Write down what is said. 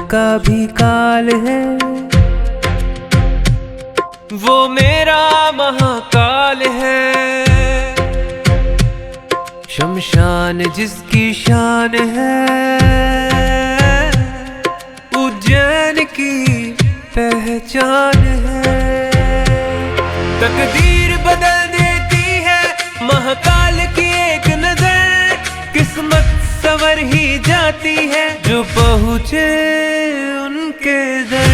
का भी काल है, वो मेरा महाकाल है। शमशान जिसकी शान है, उज्जैन की पहचान है। तकदीर बदल देती है महाकाल की एक नजर, किस्मत सवर ही जाती है जो पहुँचे उनके दर।